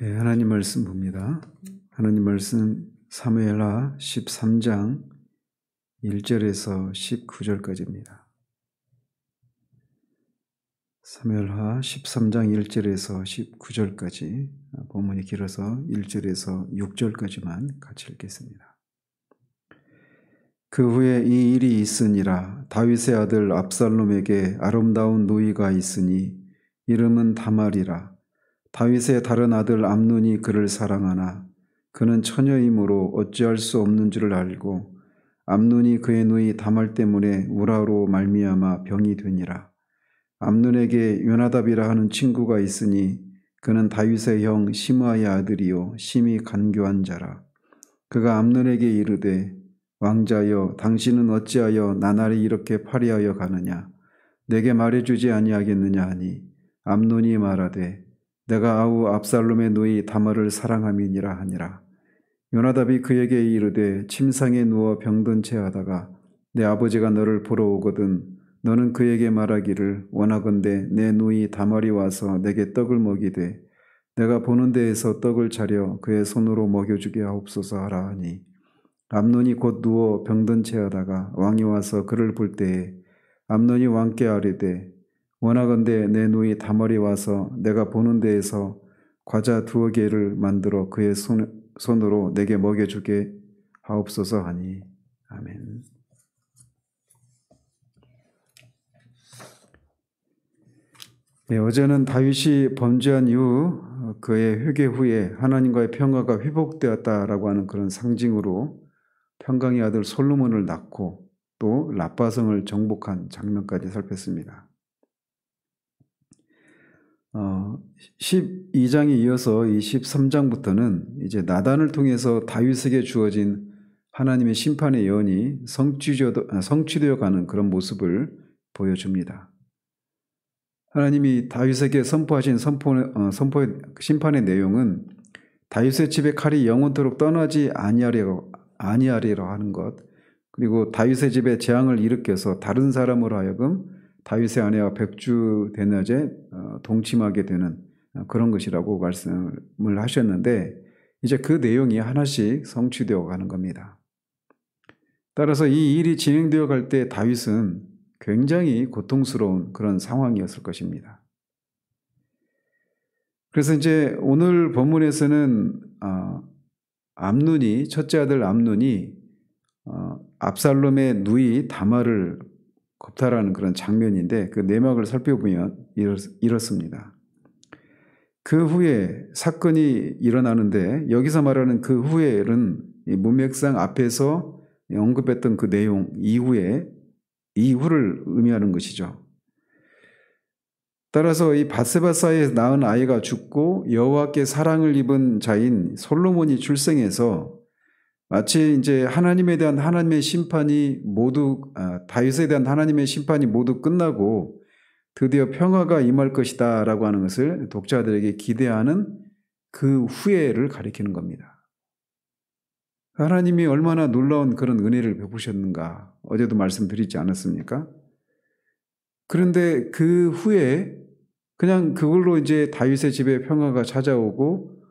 네, 하나님 말씀 봅니다. 하나님 말씀 사무엘하 13장 1절에서 19절까지입니다. 사무엘하 13장 1절에서 19절까지, 본문이 길어서 1절에서 6절까지만 같이 읽겠습니다. 그 후에 이 일이 있으니라. 다윗의 아들 압살롬에게 아름다운 누이가 있으니 이름은 다말이라. 다윗의 다른 아들 암논이 그를 사랑하나 그는 처녀이므로 어찌할 수 없는 줄을 알고 암논이 그의 누이 다말 때문에 우라로 말미암아 병이 되니라. 암논에게 요나답이라 하는 친구가 있으니 그는 다윗의 형 시므아의 아들이요 심히 간교한 자라. 그가 암논에게 이르되 왕자여 당신은 어찌하여 나날이 이렇게 파리하여 가느냐. 내게 말해주지 아니하겠느냐 하니 암논이 말하되 내가 아우 압살롬의 누이 다말을 사랑함이니라 하니라. 요나답이 그에게 이르되 침상에 누워 병든 채 하다가 내 아버지가 너를 보러 오거든 너는 그에게 말하기를 원하건대 내 누이 다말이 와서 내게 떡을 먹이되 내가 보는 데에서 떡을 차려 그의 손으로 먹여주게 하옵소서 하라 하니 암논이 곧 누워 병든 채 하다가 왕이 와서 그를 볼 때에 암논이 왕께 아뢰되 원하건대 내 누이 다말이 와서 내가 보는 데에서 과자 2개를 만들어 그의 손으로 내게 먹여주게 하옵소서 하니. 아멘. 네, 어제는 다윗이 범죄한 이후 그의 회개 후에 하나님과의 평화가 회복되었다라고 하는 그런 상징으로 평강의 아들 솔로몬을 낳고 또 라빠성을 정복한 장면까지 살폈습니다. 12장에 이어서 이 13장부터는 이제 나단을 통해서 다윗에게 주어진 하나님의 심판의 예언이 성취되어 가는 그런 모습을 보여줍니다. 하나님이 다윗에게 선포하신 심판의 내용은 다윗의 집에 칼이 영원토록 떠나지 아니하리라 하는 것, 그리고 다윗의 집에 재앙을 일으켜서 다른 사람으로 하여금 다윗의 아내와 백주대낮에 동침하게 되는 그런 것이라고 말씀을 하셨는데 이제 그 내용이 하나씩 성취되어 가는 겁니다. 따라서 이 일이 진행되어 갈 때 다윗은 굉장히 고통스러운 그런 상황이었을 것입니다. 그래서 이제 오늘 본문에서는 암논이, 첫째 아들 암논이 압살롬의 누이 다말을 겁탈하는 그런 장면인데 그 내막을 살펴보면 이렇습니다. 그 후에 사건이 일어나는데 여기서 말하는 그 후에는 문맥상 앞에서 언급했던 그 내용 이후를 의미하는 것이죠. 따라서 이 밧세바사에 낳은 아이가 죽고 여호와께 사랑을 입은 자인 솔로몬이 출생해서 마치 이제 하나님에 대한 하나님의 심판이 다윗에 대한 하나님의 심판이 모두 끝나고 드디어 평화가 임할 것이다 라고 하는 것을 독자들에게 기대하는 그 후회를 가리키는 겁니다. 하나님이 얼마나 놀라운 그런 은혜를 베푸셨는가 어제도 말씀드리지 않았습니까? 그런데 그 후에 그냥 그걸로 이제 다윗의 집에 평화가 찾아오고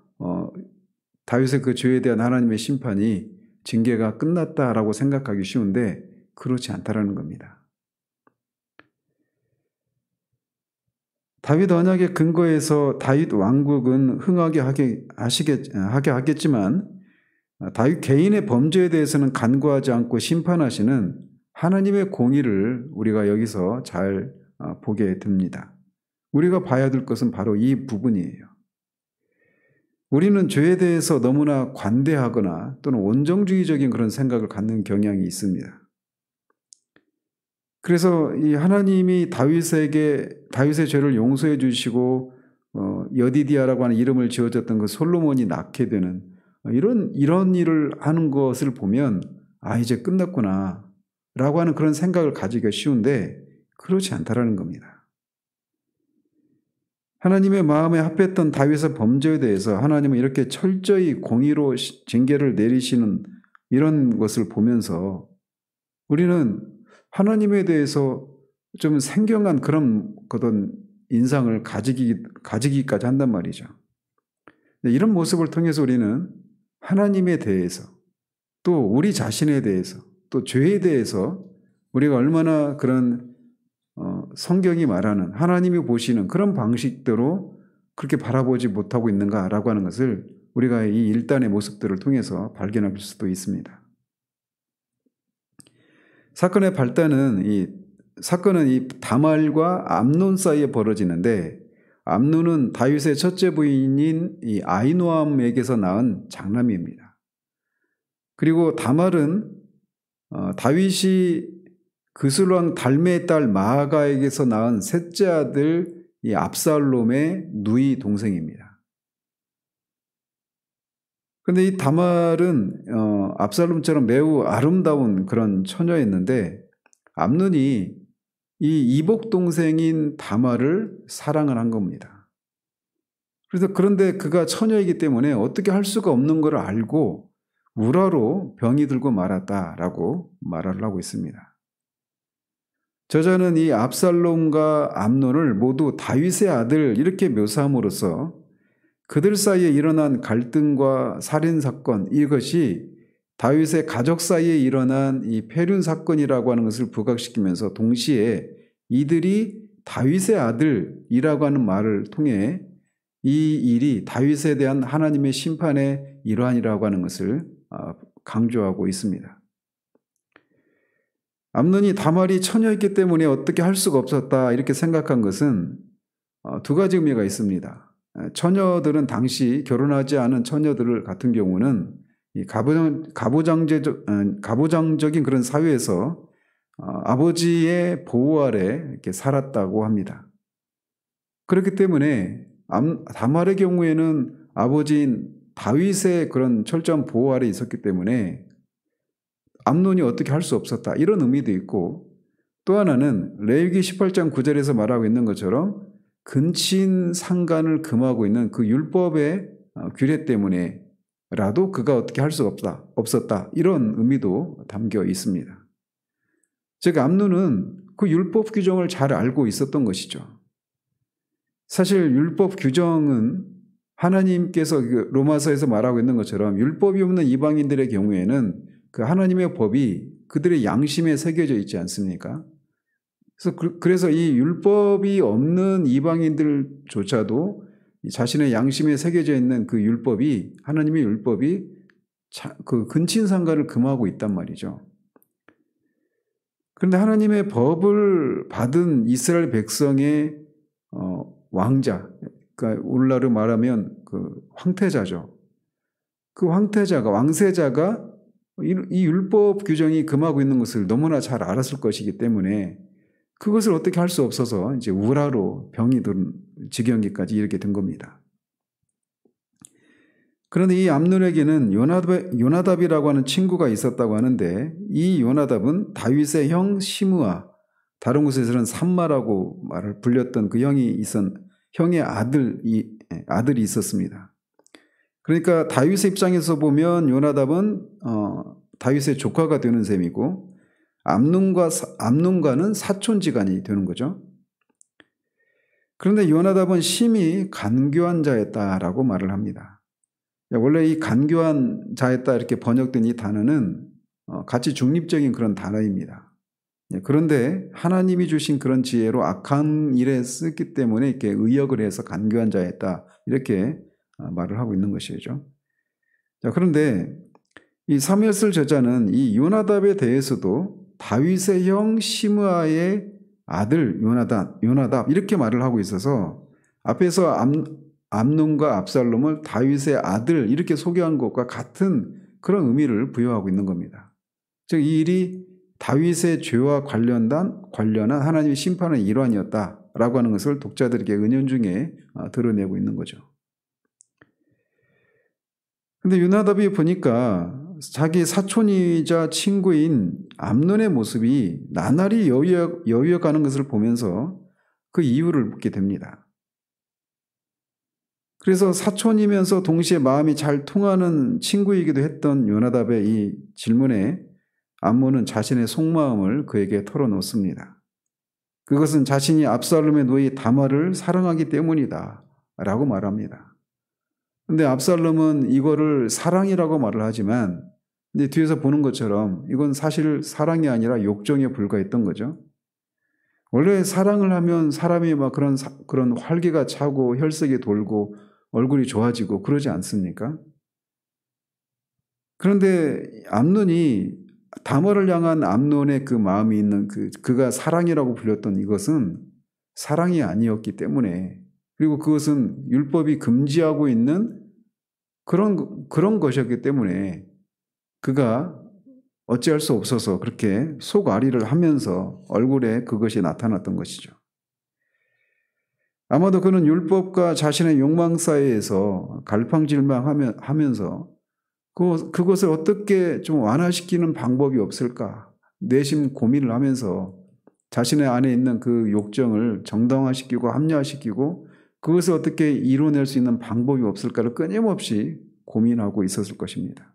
다윗의 그 죄에 대한 하나님의 심판이 징계가 끝났다라고 생각하기 쉬운데 그렇지 않다라는 겁니다. 다윗 언약의 근거에서 다윗 왕국은 흥하게 하겠지만 다윗 개인의 범죄에 대해서는 간구하지 않고 심판하시는 하나님의 공의를 우리가 여기서 잘 보게 됩니다. 우리가 봐야 될 것은 바로 이 부분이에요. 우리는 죄에 대해서 너무나 관대하거나 또는 온정주의적인 그런 생각을 갖는 경향이 있습니다. 그래서 이 하나님이 다윗의 죄를 용서해 주시고 여디디아라고 하는 이름을 지어줬던 그 솔로몬이 낳게 되는 이런 일을 하는 것을 보면 이제 끝났구나 라고 하는 그런 생각을 가지기가 쉬운데 그렇지 않다라는 겁니다. 하나님의 마음에 합했던 다윗의 범죄에 대해서 하나님은 이렇게 철저히 공의로 징계를 내리시는 이런 것을 보면서 우리는 하나님에 대해서 좀 생경한 그런 인상을 가지기까지 한단 말이죠. 이런 모습을 통해서 우리는 하나님에 대해서, 또 우리 자신에 대해서, 또 죄에 대해서 우리가 얼마나 그런 성경이 말하는, 하나님이 보시는 그런 방식대로 그렇게 바라보지 못하고 있는가라고 하는 것을 우리가 이 일단의 모습들을 통해서 발견할 수도 있습니다. 사건의 발단은 이 다말과 암논 사이에 벌어지는데, 암논은 다윗의 첫째 부인인 이 아히노암에게서 낳은 장남입니다. 그리고 다말은 다윗이 그술왕 달메의 딸 마아가에게서 낳은 셋째 아들 이 압살롬의 누이 동생입니다. 그런데 이 다말은 압살롬처럼 매우 아름다운 그런 처녀였는데, 암논이 이 이복 동생인 다말을 사랑을 한 겁니다. 그런데 그가 처녀이기 때문에 어떻게 할 수가 없는 걸 알고 우라로 병이 들고 말았다라고 말을 하고 있습니다. 저자는 이 압살롬과 암논을 모두 다윗의 아들 이렇게 묘사함으로써 그들 사이에 일어난 갈등과 살인 사건, 이것이 다윗의 가족 사이에 일어난 이 폐륜 사건이라고 하는 것을 부각시키면서 동시에 이들이 다윗의 아들이라고 하는 말을 통해 이 일이 다윗에 대한 하나님의 심판의 일환이라고 하는 것을 강조하고 있습니다. 암논이 다말이 처녀였기 때문에 어떻게 할 수가 없었다 이렇게 생각한 것은 두 가지 의미가 있습니다. 처녀들은 당시 결혼하지 않은 처녀들 같은 경우는 이 가부장적인 그런 사회에서 아버지의 보호 아래 이렇게 살았다고 합니다. 그렇기 때문에 다말의 경우에는 아버지인 다윗의 그런 철저한 보호 아래 있었기 때문에 암논이 어떻게 할 수 없었다 이런 의미도 있고, 또 하나는 레위기 18장 9절에서 말하고 있는 것처럼 근친 상간을 금하고 있는 그 율법의 규례 때문에라도 그가 어떻게 할 수가 없었다 이런 의미도 담겨 있습니다. 즉 암논은 그 율법 규정을 잘 알고 있었던 것이죠. 사실 율법 규정은 하나님께서 로마서에서 말하고 있는 것처럼 율법이 없는 이방인들의 경우에는 그 하나님의 법이 그들의 양심에 새겨져 있지 않습니까? 그래서 이 율법이 없는 이방인들조차도 자신의 양심에 새겨져 있는 그 율법이, 하나님의 율법이 그 근친상간을 금하고 있단 말이죠. 그런데 하나님의 법을 받은 이스라엘 백성의 왕자, 그러니까 오늘날로 말하면 그 황태자죠. 그 황태자가, 왕세자가 이 율법 규정이 금하고 있는 것을 너무나 잘 알았을 것이기 때문에 그것을 어떻게 할 수 없어서 이제 우라로 병이 든 지경기까지 이렇게 된 겁니다. 그런데 이 암논에게는 요나답이라고 하는 친구가 있었다고 하는데, 이 요나답은 다윗의 형 시므아, 다른 곳에서는 삼마라고 말을 불렸던 그 형의 아들이 있었습니다. 그러니까 다윗의 입장에서 보면 요나답은 다윗의 조카가 되는 셈이고, 암논과는 사촌지간이 되는 거죠. 그런데 요나답은 심히 간교한 자였다라고 말을 합니다. 원래 이 간교한 자였다 이렇게 번역된 이 단어는 가치 중립적인 그런 단어입니다. 그런데 하나님이 주신 그런 지혜로 악한 일에 쓰기 때문에 이렇게 의역을 해서 간교한 자였다 이렇게 말을 하고 있는 것이죠. 자, 그런데 이 사무엘서 저자는 이 요나답에 대해서도 다윗의 형 시므아의 아들 요나답 이렇게 말을 하고 있어서 앞에서 암논과 압살롬을 다윗의 아들 이렇게 소개한 것과 같은 그런 의미를 부여하고 있는 겁니다. 즉 이 일이 다윗의 죄와 관련한 하나님의 심판의 일환이었다라고 하는 것을 독자들에게 은연중에 드러내고 있는 거죠. 그런데 요나답이 보니까 자기 사촌이자 친구인 암논의 모습이 나날이 여위어가는 것을 보면서 그 이유를 묻게 됩니다. 그래서 사촌이면서 동시에 마음이 잘 통하는 친구이기도 했던 요나답의 이 질문에 암논은 자신의 속마음을 그에게 털어놓습니다. 그것은 자신이 압살롬의 누이 다말을 사랑하기 때문이다 라고 말합니다. 근데 압살롬은 이거를 사랑이라고 말을 하지만 근데 뒤에서 보는 것처럼 이건 사실 사랑이 아니라 욕정에 불과했던 거죠. 원래 사랑을 하면 사람이 막 그런 활기가 차고 혈색이 돌고 얼굴이 좋아지고 그러지 않습니까? 그런데 암논이 다말을 향한 암논의 그 마음이 있는 그가 사랑이라고 불렸던 이것은 사랑이 아니었기 때문에 그리고 그것은 율법이 금지하고 있는 그런 것이었기 때문에 그가 어찌할 수 없어서 그렇게 속앓이를 하면서 얼굴에 그것이 나타났던 것이죠. 아마도 그는 율법과 자신의 욕망 사이에서 갈팡질팡하면서 그것을 어떻게 좀 완화시키는 방법이 없을까 내심 고민을 하면서 자신의 안에 있는 그 욕정을 정당화시키고 합리화시키고 그것을 어떻게 이뤄낼 수 있는 방법이 없을까를 끊임없이 고민하고 있었을 것입니다.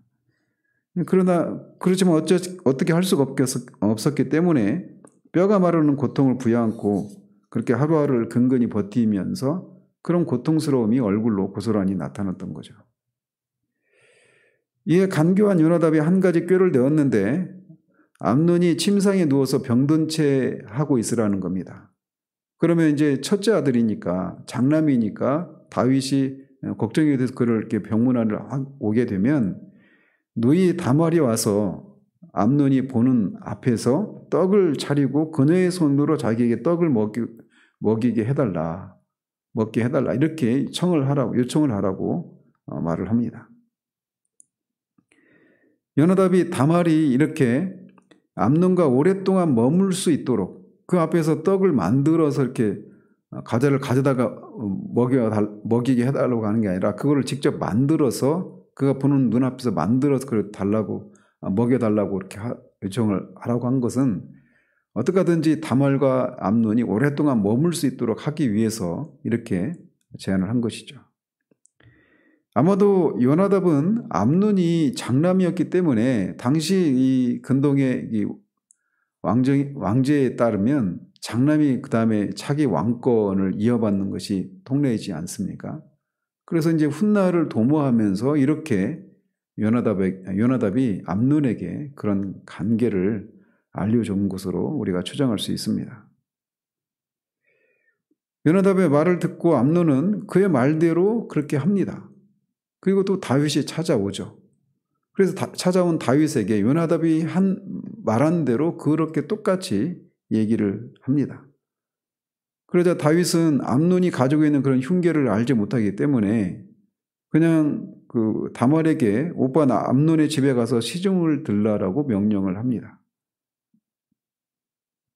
그러나 그렇지만 어떻게 할 수가 없었기 때문에 뼈가 마르는 고통을 부여안고 그렇게 하루하루를 근근히 버티면서 그런 고통스러움이 얼굴로 고스란히 나타났던 거죠. 이에 간교한 요나답이 한 가지 꾀를 내었는데 암논이 침상에 누워서 병든 채 하고 있으라는 겁니다. 그러면 이제 첫째 아들이니까 장남이니까 다윗이 걱정이 돼서 그를 이렇게 병문안을 오게 되면 누이 다말이 와서 암논이 보는 앞에서 떡을 차리고 그녀의 손으로 자기에게 떡을 먹이게 해달라, 먹게 해달라 이렇게 요청을 하라고 말을 합니다. 요나답이 다말이 이렇게 암논과 오랫동안 머물 수 있도록 그 앞에서 떡을 만들어서 이렇게 과자를 가져다가 먹이게 해달라고 하는 게 아니라 그거를 직접 만들어서 그가 보는 눈앞에서 만들어서 그걸 먹여달라고 이렇게 요청을 하라고 한 것은 어떻게 하든지 다말과 암논이 오랫동안 머물 수 있도록 하기 위해서 이렇게 제안을 한 것이죠. 아마도 요나답은 암논이 장남이었기 때문에 당시 이 근동의 이 왕제에 따르면 장남이 그 다음에 차기 왕권을 이어받는 것이 통례이지 않습니까? 그래서 이제 훗날을 도모하면서 이렇게 요나답이 암논에게 그런 관계를 알려준 것으로 우리가 추정할 수 있습니다. 요나답의 말을 듣고 암논은 그의 말대로 그렇게 합니다. 그리고 또 다윗이 찾아오죠. 그래서 찾아온 다윗에게 요나답이 말한 대로 그렇게 똑같이 얘기를 합니다. 그러자 다윗은 암논이 가지고 있는 그런 흉계를 알지 못하기 때문에 그냥 그 다말에게 오빠 나 암논의 집에 가서 시중을 들라라고 명령을 합니다.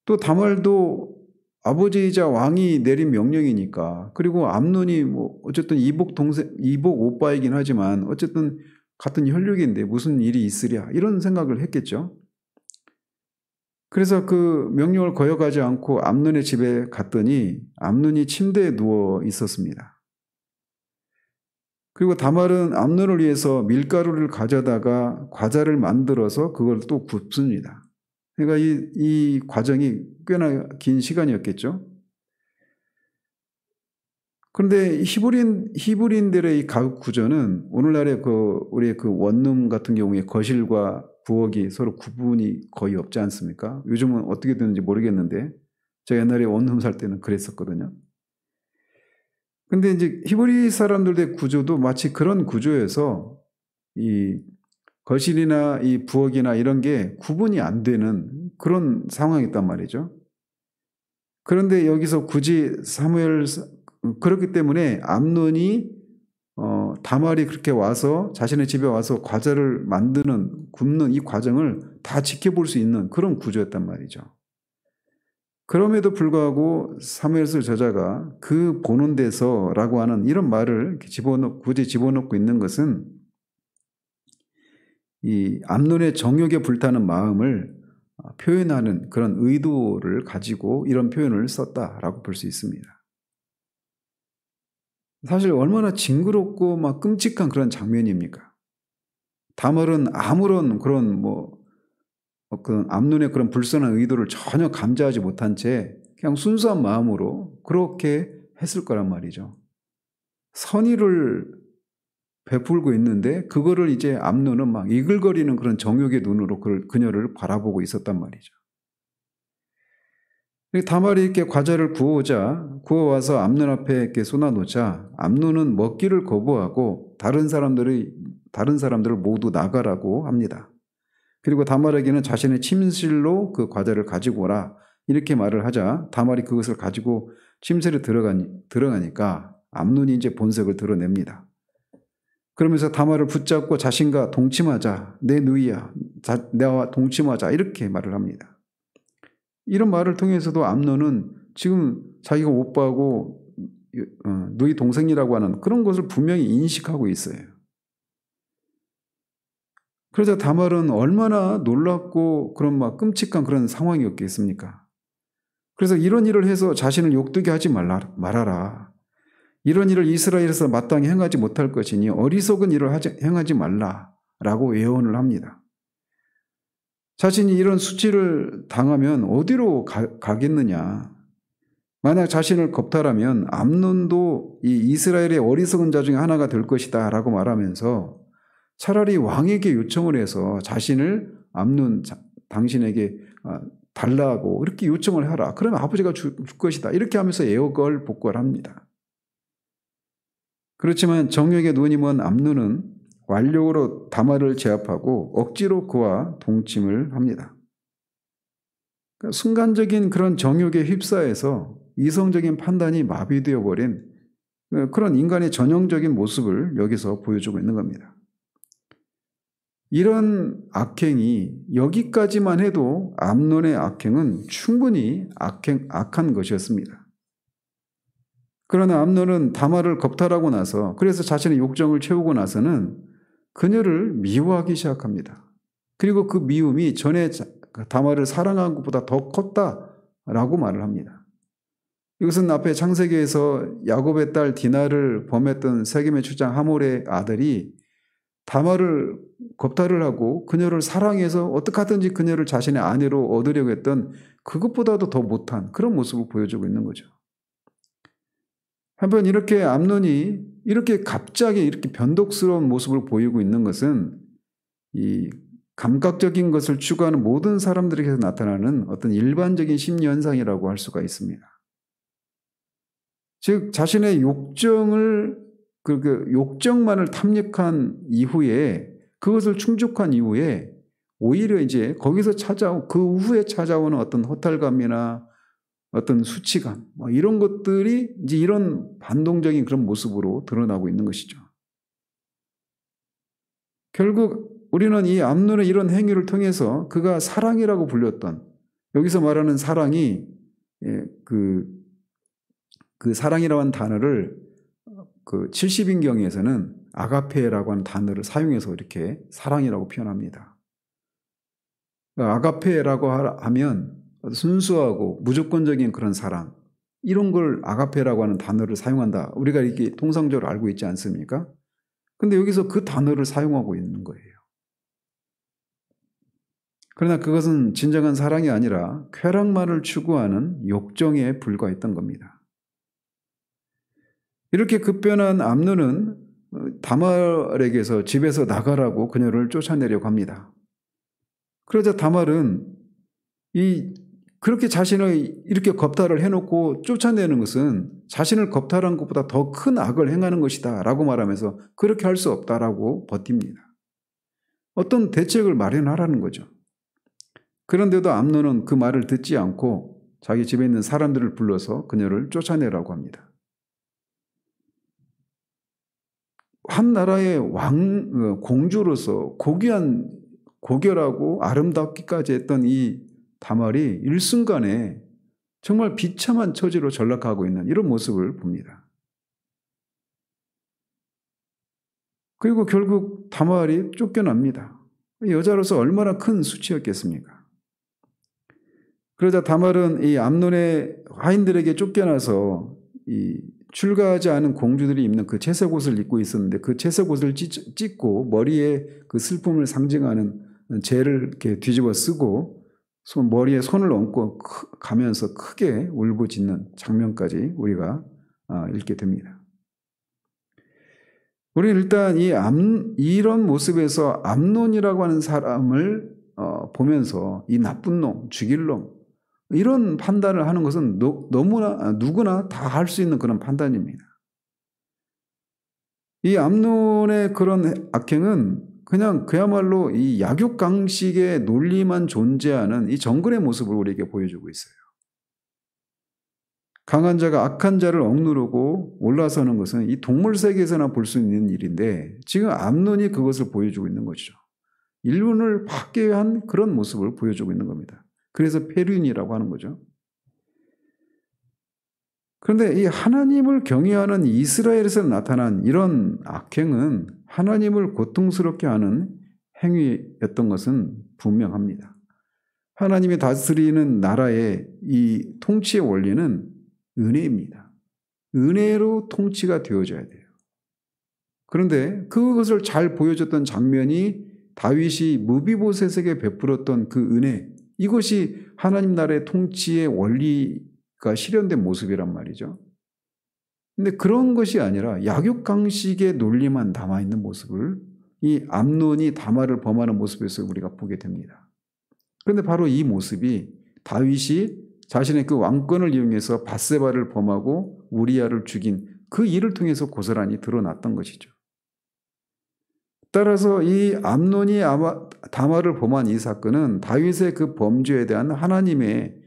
또 다말도 아버지이자 왕이 내린 명령이니까 그리고 암논이 뭐 어쨌든 이복 오빠이긴 하지만 어쨌든 같은 혈육인데 무슨 일이 있으랴 이런 생각을 했겠죠. 그래서 그 명령을 거역하지 않고 암논의 집에 갔더니 암논이 침대에 누워 있었습니다. 그리고 다말은 암논을 위해서 밀가루를 가져다가 과자를 만들어서 그걸 또 굽습니다. 그러니까 이 과정이 꽤나 긴 시간이었겠죠. 그런데 히브리인들의 이 가옥 구조는 오늘날의 우리의 그 원룸 같은 경우에 거실과 부엌이 서로 구분이 거의 없지 않습니까? 요즘은 어떻게 되는지 모르겠는데 제가 옛날에 원룸 살 때는 그랬었거든요. 근데 이제 히브리 사람들의 구조도 마치 그런 구조여서 이 거실이나 이 부엌이나 이런 게 구분이 안 되는 그런 상황이었단 말이죠. 그런데 여기서 굳이 그렇기 때문에 암논이 다말이 그렇게 와서 자신의 집에 와서 과자를 굽는 이 과정을 다 지켜볼 수 있는 그런 구조였단 말이죠. 그럼에도 불구하고 사무엘서 저자가 그 보는 데서라고 하는 이런 말을 굳이 집어넣고 있는 것은 이 암논의 정욕에 불타는 마음을 표현하는 그런 의도를 가지고 이런 표현을 썼다라고 볼 수 있습니다. 사실 얼마나 징그럽고 막 끔찍한 그런 장면입니까? 다말은 아무런 그런 그 암논의 그런 불순한 의도를 전혀 감지하지 못한 채 그냥 순수한 마음으로 그렇게 했을 거란 말이죠. 선의를 베풀고 있는데 그거를 이제 암논은 막 이글거리는 그런 정욕의 눈으로 그녀를 바라보고 있었단 말이죠. 다말이 이렇게 과자를 구워와서 암논 앞에 이렇게 쏟아놓자 암논은 먹기를 거부하고 다른 사람들을 모두 나가라고 합니다. 그리고 다말에게는 자신의 침실로 그 과자를 가지고 오라 이렇게 말을 하자 다말이 그것을 가지고 침실에 들어가니까 암논이 이제 본색을 드러냅니다. 그러면서 다말을 붙잡고 자신과 동침하자, 내 누이야, 나와 동침하자 이렇게 말을 합니다. 이런 말을 통해서도 암논은 지금 자기가 오빠하고 누이 동생이라고 하는 그런 것을 분명히 인식하고 있어요. 그러자 다말은 얼마나 놀랍고 그런 막 끔찍한 그런 상황이었겠습니까? 그래서 이런 일을 해서 자신을 욕되게 하지 말아라. 이런 일을 이스라엘에서 마땅히 행하지 못할 것이니 어리석은 일을 행하지 말라라고 예언을 합니다. 자신이 이런 수치를 당하면 어디로 가겠느냐. 만약 자신을 겁탈하면 암논도 이 이스라엘의 어리석은 자 중에 하나가 될 것이다 라고 말하면서 차라리 왕에게 요청을 해서 자신을 암논 당신에게 달라고 이렇게 요청을 하라. 그러면 아버지가 줄 것이다. 이렇게 하면서 애걸복걸 합니다. 그렇지만 정욕의 눈이 먼 암논은 완력으로 다말을 제압하고 억지로 그와 동침을 합니다. 그러니까 순간적인 그런 정욕에 휩싸여서 이성적인 판단이 마비되어 버린 그런 인간의 전형적인 모습을 여기서 보여주고 있는 겁니다. 이런 악행이 여기까지만 해도 암논의 악행은 충분히 악한 것이었습니다. 그러나 암논은 다말을 겁탈하고 나서 그래서 자신의 욕정을 채우고 나서는 그녀를 미워하기 시작합니다. 그리고 그 미움이 전에 다말을 사랑한 것보다 더 컸다라고 말을 합니다. 이것은 앞에 창세기에서 야곱의 딸 디나를 범했던 세겜의 주장 하몰의 아들이 다말을 겁탈을 하고 그녀를 사랑해서 어떻게 하든지 그녀를 자신의 아내로 얻으려고 했던 그것보다도 더 못한 그런 모습을 보여주고 있는 거죠. 한편 이렇게 암논이 이렇게 갑자기 이렇게 변덕스러운 모습을 보이고 있는 것은 이 감각적인 것을 추구하는 모든 사람들에게서 나타나는 어떤 일반적인 심리 현상이라고 할 수가 있습니다. 즉 자신의 욕정만을 탐닉한 이후에 그것을 충족한 이후에 오히려 이제 거기서 그 후에 찾아오는 어떤 허탈감이나 어떤 수치감 이런 것들이 이제 이런 반동적인 그런 모습으로 드러나고 있는 것이죠. 결국 우리는 이 암논의 이런 행위를 통해서 그가 사랑이라고 불렸던 여기서 말하는 사랑이 그 사랑이라고 하는 단어를 그 70인경에서는 아가페라고 하는 단어를 사용해서 이렇게 사랑이라고 표현합니다. 아가페라고 하면 순수하고 무조건적인 그런 사랑 이런 걸 아가페라고 하는 단어를 사용한다. 우리가 이렇게 통상적으로 알고 있지 않습니까? 근데 여기서 그 단어를 사용하고 있는 거예요. 그러나 그것은 진정한 사랑이 아니라 쾌락만을 추구하는 욕정에 불과했던 겁니다. 이렇게 급변한 암논은 다말에게서 집에서 나가라고 그녀를 쫓아내려고 합니다. 그러자 다말은 그렇게 자신을 이렇게 겁탈을 해놓고 쫓아내는 것은 자신을 겁탈한 것보다 더 큰 악을 행하는 것이다 라고 말하면서 그렇게 할 수 없다라고 버팁니다. 어떤 대책을 마련하라는 거죠. 그런데도 암논은 그 말을 듣지 않고 자기 집에 있는 사람들을 불러서 그녀를 쫓아내라고 합니다. 한 나라의 공주로서 고결하고 아름답기까지 했던 이 다말이 일순간에 정말 비참한 처지로 전락하고 있는 이런 모습을 봅니다. 그리고 결국 다말이 쫓겨납니다. 여자로서 얼마나 큰 수치였겠습니까? 그러자 다말은 이 암논의 하인들에게 쫓겨나서 이 출가하지 않은 공주들이 입는 그 채색 옷을 입고 있었는데 그 채색 옷을 찢고 머리에 그 슬픔을 상징하는 재를 이렇게 뒤집어 쓰고 머리에 손을 얹고 가면서 크게 울부짖는 장면까지 우리가 읽게 됩니다. 우리는 일단 이런 모습에서 암논이라고 하는 사람을 보면서 이 나쁜 놈, 죽일 놈, 이런 판단을 하는 것은 누구나 다 할 수 있는 그런 판단입니다. 이 암논의 그런 악행은 그냥 그야말로 이 약육강식의 논리만 존재하는 이 정글의 모습을 우리에게 보여주고 있어요. 강한 자가 악한 자를 억누르고 올라서는 것은 이 동물 세계에서나 볼 수 있는 일인데 지금 암논이 그것을 보여주고 있는 것이죠. 인륜을 받게 한 그런 모습을 보여주고 있는 겁니다. 그래서 페륜이라고 하는 거죠. 그런데 이 하나님을 경외하는 이스라엘에서 나타난 이런 악행은 하나님을 고통스럽게 하는 행위였던 것은 분명합니다. 하나님이 다스리는 나라의 이 통치의 원리는 은혜입니다. 은혜로 통치가 되어져야 돼요. 그런데 그것을 잘 보여줬던 장면이 다윗이 무비보셋에게 베풀었던 그 은혜, 이것이 하나님 나라의 통치의 원리가 실현된 모습이란 말이죠. 근데 그런 것이 아니라 약육강식의 논리만 남아있는 모습을 이 암논이 다말을 범하는 모습에서 우리가 보게 됩니다. 그런데 바로 이 모습이 다윗이 자신의 그 왕권을 이용해서 밧세바를 범하고 우리아를 죽인 그 일을 통해서 고스란히 드러났던 것이죠. 따라서 이 암논이 다말을 범한 이 사건은 다윗의 그 범죄에 대한 하나님의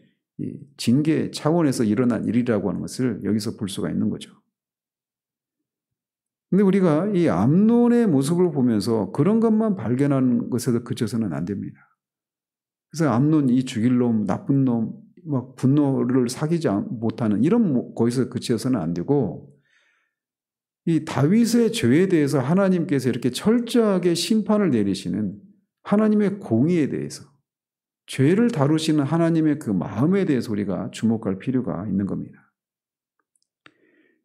징계 차원에서 일어난 일이라고 하는 것을 여기서 볼 수가 있는 거죠. 근데 우리가 이 암논의 모습을 보면서 그런 것만 발견하는 것에서 그쳐서는 안 됩니다. 그래서 암논 이 죽일 놈, 나쁜 놈, 막 분노를 사귀지 못하는 이런 거기서 그쳐서는 안 되고 이 다윗의 죄에 대해서 하나님께서 이렇게 철저하게 심판을 내리시는 하나님의 공의에 대해서 죄를 다루시는 하나님의 그 마음에 대해서 우리가 주목할 필요가 있는 겁니다.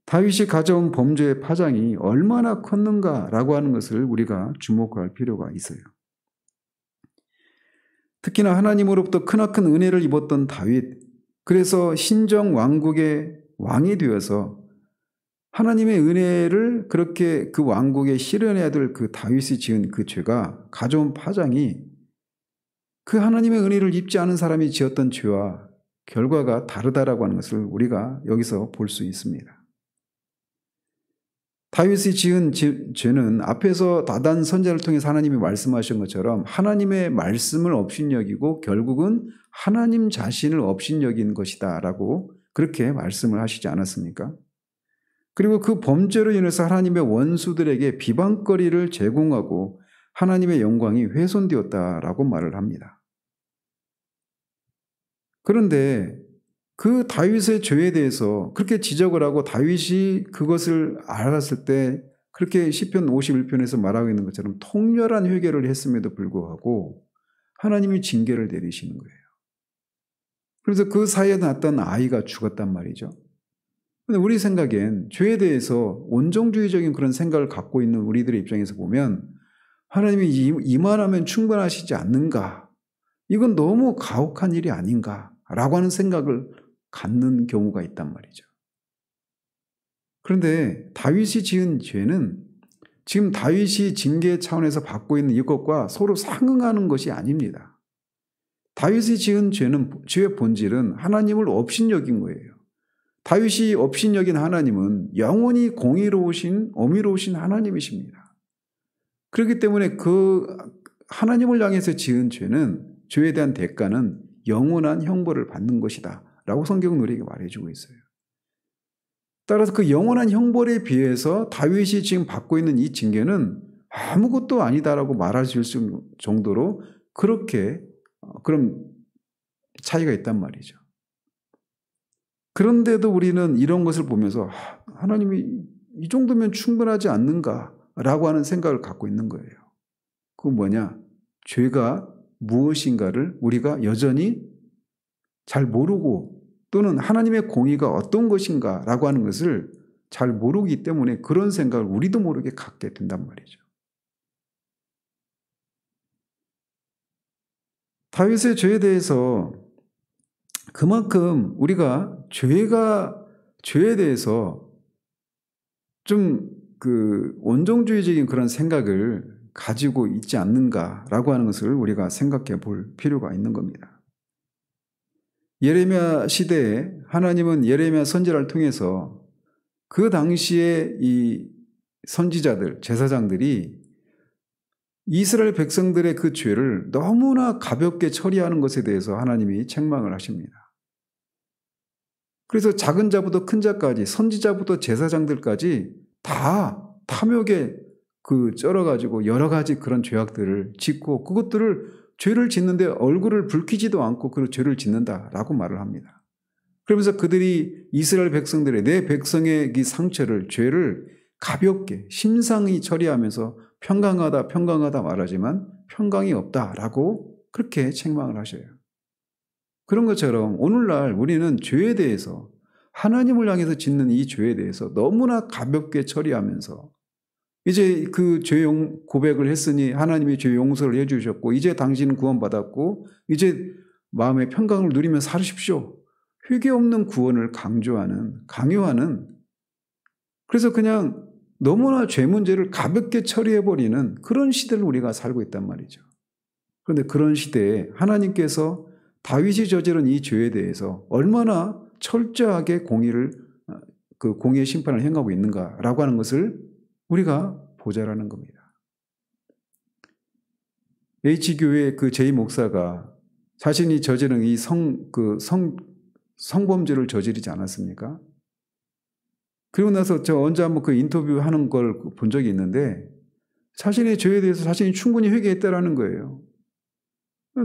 다윗이 가져온 범죄의 파장이 얼마나 컸는가라고 하는 것을 우리가 주목할 필요가 있어요. 특히나 하나님으로부터 크나큰 은혜를 입었던 다윗, 그래서 신정 왕국의 왕이 되어서 하나님의 은혜를 그렇게 그 왕국에 실현해야 될 그 다윗이 지은 그 죄가 가져온 파장이 그 하나님의 은혜를 입지 않은 사람이 지었던 죄와 결과가 다르다라고 하는 것을 우리가 여기서 볼 수 있습니다. 다윗이 지은 죄는 앞에서 다단 선지자를 통해서 하나님이 말씀하신 것처럼 하나님의 말씀을 업신여기고 결국은 하나님 자신을 업신여긴 것이다 라고 그렇게 말씀을 하시지 않았습니까? 그리고 그 범죄로 인해서 하나님의 원수들에게 비방거리를 제공하고 하나님의 영광이 훼손되었다라고 말을 합니다. 그런데 그 다윗의 죄에 대해서 그렇게 지적을 하고 다윗이 그것을 알았을 때 그렇게 시편 51편에서 말하고 있는 것처럼 통렬한 회개를 했음에도 불구하고 하나님이 징계를 내리시는 거예요. 그래서 그 사이에 났던 아이가 죽었단 말이죠. 근데 우리 생각엔 죄에 대해서 온정주의적인 그런 생각을 갖고 있는 우리들의 입장에서 보면 하나님이 이만하면 충분하시지 않는가? 이건 너무 가혹한 일이 아닌가? 라고 하는 생각을 갖는 경우가 있단 말이죠. 그런데 다윗이 지은 죄는 지금 다윗이 징계 차원에서 받고 있는 이것과 서로 상응하는 것이 아닙니다. 다윗이 지은 죄의 본질은 하나님을 업신여긴 거예요. 다윗이 업신여긴 하나님은 영원히 공의로우신 어미로우신 하나님이십니다. 그렇기 때문에 그 하나님을 향해서 지은 죄에 대한 대가는 영원한 형벌을 받는 것이다 라고 성경은 우리에게 말해주고 있어요. 따라서 그 영원한 형벌에 비해서 다윗이 지금 받고 있는 이 징계는 아무것도 아니다라고 말할 수 있을 정도로 그렇게 그런 차이가 있단 말이죠. 그런데도 우리는 이런 것을 보면서 하나님이 이 정도면 충분하지 않는가라고 하는 생각을 갖고 있는 거예요. 그건 뭐냐? 죄가 무엇인가를 우리가 여전히 잘 모르고 또는 하나님의 공의가 어떤 것인가라고 하는 것을 잘 모르기 때문에 그런 생각을 우리도 모르게 갖게 된단 말이죠. 다윗의 죄에 대해서 그만큼 우리가 죄에 대해서 좀 그 온종주의적인 그런 생각을 가지고 있지 않는가라고 하는 것을 우리가 생각해 볼 필요가 있는 겁니다. 예레미야 시대에 하나님은 예레미야 선지자를 통해서 그 당시에 이 선지자들, 제사장들이 이스라엘 백성들의 그 죄를 너무나 가볍게 처리하는 것에 대해서 하나님이 책망을 하십니다. 그래서 작은 자부터 큰 자까지, 선지자부터 제사장들까지 다 탐욕에 쩔어가지고 여러 가지 그런 죄악들을 짓고 죄를 짓는데 얼굴을 붉히지도 않고 그 죄를 짓는다라고 말을 합니다. 그러면서 그들이 이스라엘 백성들의 내 백성의 이 상처를, 죄를 가볍게 심상히 처리하면서 평강하다 말하지만 평강이 없다라고 그렇게 책망을 하셔요. 그런 것처럼 오늘날 우리는 죄에 대해서, 하나님을 향해서 짓는 이 죄에 대해서 너무나 가볍게 처리하면서 이제 그 죄 고백을 했으니 하나님이 죄 용서를 해주셨고 이제 당신은 구원받았고 이제 마음의 평강을 누리며 살으십시오. 회개 없는 구원을 강요하는, 그래서 그냥 너무나 죄 문제를 가볍게 처리해버리는 그런 시대를 우리가 살고 있단 말이죠. 그런데 그런 시대에 하나님께서 다윗이 저지른 이 죄에 대해서 얼마나 철저하게 공의의 심판을 행하고 있는가라고 하는 것을 우리가 보자라는 겁니다. H교회 그 제이 목사가 자신이 저지른 이 성범죄를 저지르지 않았습니까? 그리고 나서 저 언제 한번 그 인터뷰하는 걸 본 적이 있는데 자신의 죄에 대해서 자신이 충분히 회개했다라는 거예요.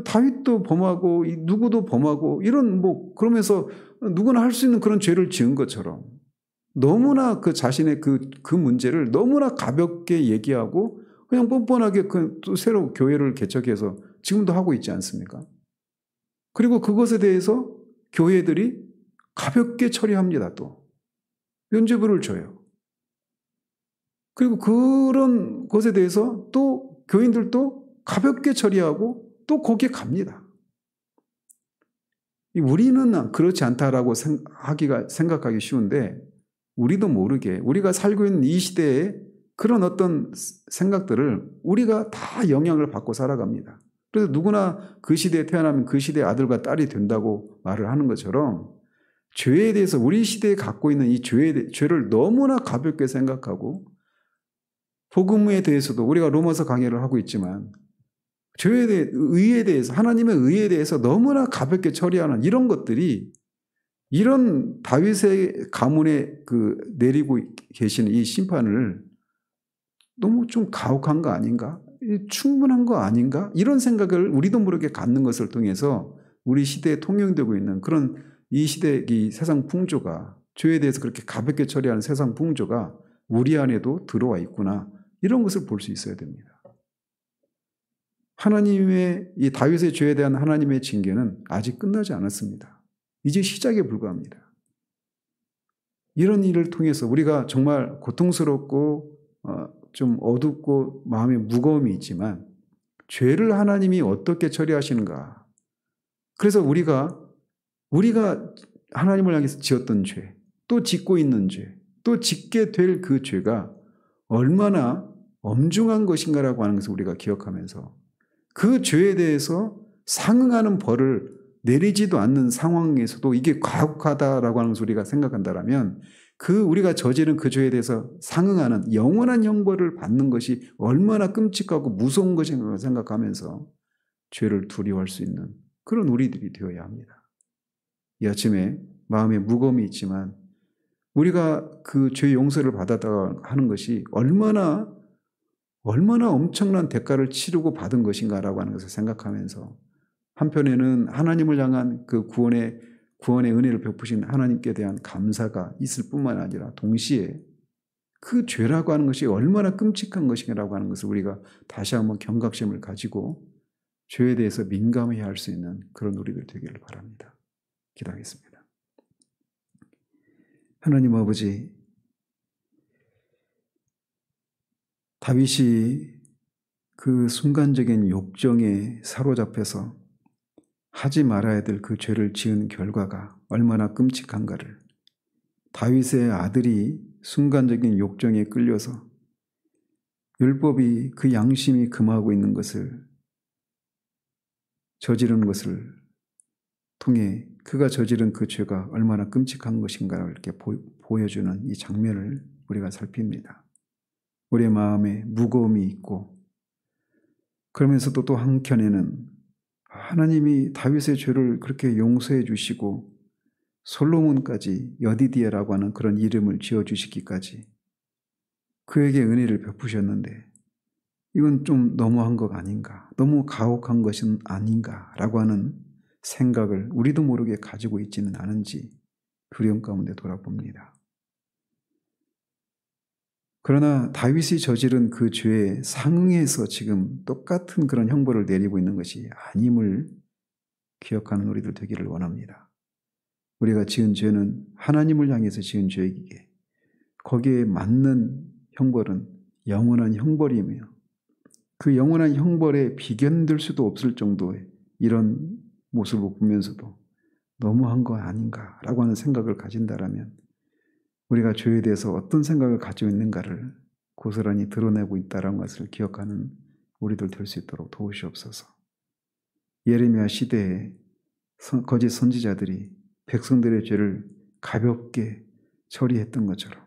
다윗도 범하고 누구도 범하고 이런 그러면서 누구나 할 수 있는 그런 죄를 지은 것처럼 너무나 그 자신의 그 문제를 너무나 가볍게 얘기하고 그냥 뻔뻔하게 또 새로 교회를 개척해서 지금도 하고 있지 않습니까? 그리고 그것에 대해서 교회들이 가볍게 처리합니다. 또 면죄부를 줘요. 그리고 그런 것에 대해서 또 교인들도 가볍게 처리하고 또 거기에 갑니다. 우리는 그렇지 않다라고 생각하기 쉬운데 우리도 모르게 우리가 살고 있는 이 시대에 그런 어떤 생각들을 우리가 다 영향을 받고 살아갑니다. 그래서 누구나 그 시대에 태어나면 그 시대의 아들과 딸이 된다고 말을 하는 것처럼 죄에 대해서 우리 시대에 갖고 있는 이 죄를 너무나 가볍게 생각하고 복음에 대해서도 우리가 로마서 강의를 하고 있지만 죄에 대해, 의에 대해서, 하나님의 의에 대해서 너무나 가볍게 처리하는 이런 것들이 이런 다윗의 가문에 내리고 계시는 이 심판을 너무 좀 가혹한 거 아닌가? 충분한 거 아닌가? 이런 생각을 우리도 모르게 갖는 것을 통해서 우리 시대에 통용되고 있는 그런 이 시대의 이 세상 풍조가, 죄에 대해서 그렇게 가볍게 처리하는 세상 풍조가 우리 안에도 들어와 있구나. 이런 것을 볼 수 있어야 됩니다. 하나님의 이 다윗의 죄에 대한 하나님의 징계는 아직 끝나지 않았습니다. 이제 시작에 불과합니다. 이런 일을 통해서 우리가 정말 고통스럽고 좀 어둡고 마음에 무거움이 있지만 죄를 하나님이 어떻게 처리하시는가. 그래서 우리가 하나님을 향해서 지었던 죄, 또 짓고 있는 죄, 또 짓게 될 그 죄가 얼마나 엄중한 것인가라고 하는 것을 우리가 기억하면서 그 죄에 대해서 상응하는 벌을 내리지도 않는 상황에서도 이게 가혹하다라고 하는 것을 우리가 생각한다면 우리가 저지른 그 죄에 대해서 상응하는 영원한 형벌을 받는 것이 얼마나 끔찍하고 무서운 것인가 생각하면서 죄를 두려워할 수 있는 그런 우리들이 되어야 합니다. 이 아침에 마음에 무거움이 있지만 우리가 그 죄 용서를 받았다고 하는 것이 얼마나 엄청난 대가를 치르고 받은 것인가라고 하는 것을 생각하면서 한편에는 하나님을 향한 그 구원의 은혜를 베푸신 하나님께 대한 감사가 있을 뿐만 아니라 동시에 그 죄라고 하는 것이 얼마나 끔찍한 것인가라고 하는 것을 우리가 다시 한번 경각심을 가지고 죄에 대해서 민감해야 할 수 있는 그런 우리들 되기를 바랍니다. 기도하겠습니다. 하나님 아버지, 다윗이 그 순간적인 욕정에 사로잡혀서 하지 말아야 될 그 죄를 지은 결과가 얼마나 끔찍한가를, 다윗의 아들이 순간적인 욕정에 끌려서 율법이 그 양심이 금하고 있는 것을 저지른 것을 통해 그가 저지른 그 죄가 얼마나 끔찍한 것인가를 이렇게 보여주는 이 장면을 우리가 살핍니다. 우리의 마음에 무거움이 있고 그러면서도 또 한켠에는 하나님이 다윗의 죄를 그렇게 용서해 주시고 솔로몬까지 여디디에라고 하는 그런 이름을 지어주시기까지 그에게 은혜를 베푸셨는데 이건 좀 너무한 것 아닌가, 너무 가혹한 것은 아닌가라고 하는 생각을 우리도 모르게 가지고 있지는 않은지 두려움 가운데 돌아봅니다. 그러나 다윗이 저지른 그 죄에 상응해서 지금 똑같은 그런 형벌을 내리고 있는 것이 아님을 기억하는 우리들 되기를 원합니다. 우리가 지은 죄는 하나님을 향해서 지은 죄이기에 거기에 맞는 형벌은 영원한 형벌이며 그 영원한 형벌에 비견될 수도 없을 정도의 이런 모습을 보면서도 너무한 거 아닌가라고 하는 생각을 가진다라면 우리가 죄에 대해서 어떤 생각을 가지고 있는가를 고스란히 드러내고 있다는 것을 기억하는 우리들 될 수 있도록 도우시옵소서. 예레미야 시대에 거짓 선지자들이 백성들의 죄를 가볍게 처리했던 것처럼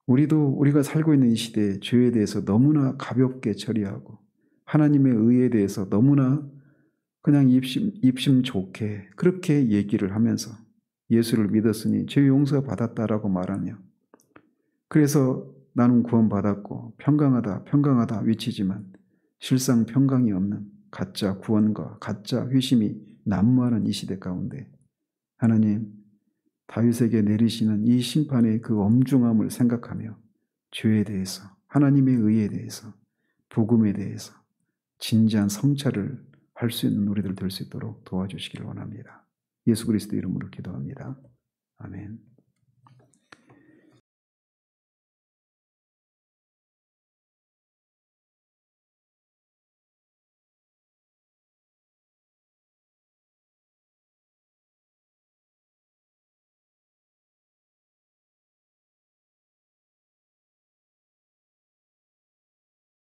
우리가 살고 있는 이 시대에 죄에 대해서 너무나 가볍게 처리하고 하나님의 의에 대해서 너무나 그냥 입심 좋게 그렇게 얘기를 하면서 예수를 믿었으니 죄 용서 받았다라고 말하며 그래서 나는 구원받았고 평강하다 외치지만 실상 평강이 없는 가짜 구원과 가짜 회심이 난무하는 이 시대 가운데 하나님 다윗에게 내리시는 이 심판의 그 엄중함을 생각하며 죄에 대해서 하나님의 의에 대해서 복음에 대해서 진지한 성찰을 할 수 있는 우리들 될 수 있도록 도와주시기를 원합니다. 예수 그리스도 이름으로 기도합니다. 아멘.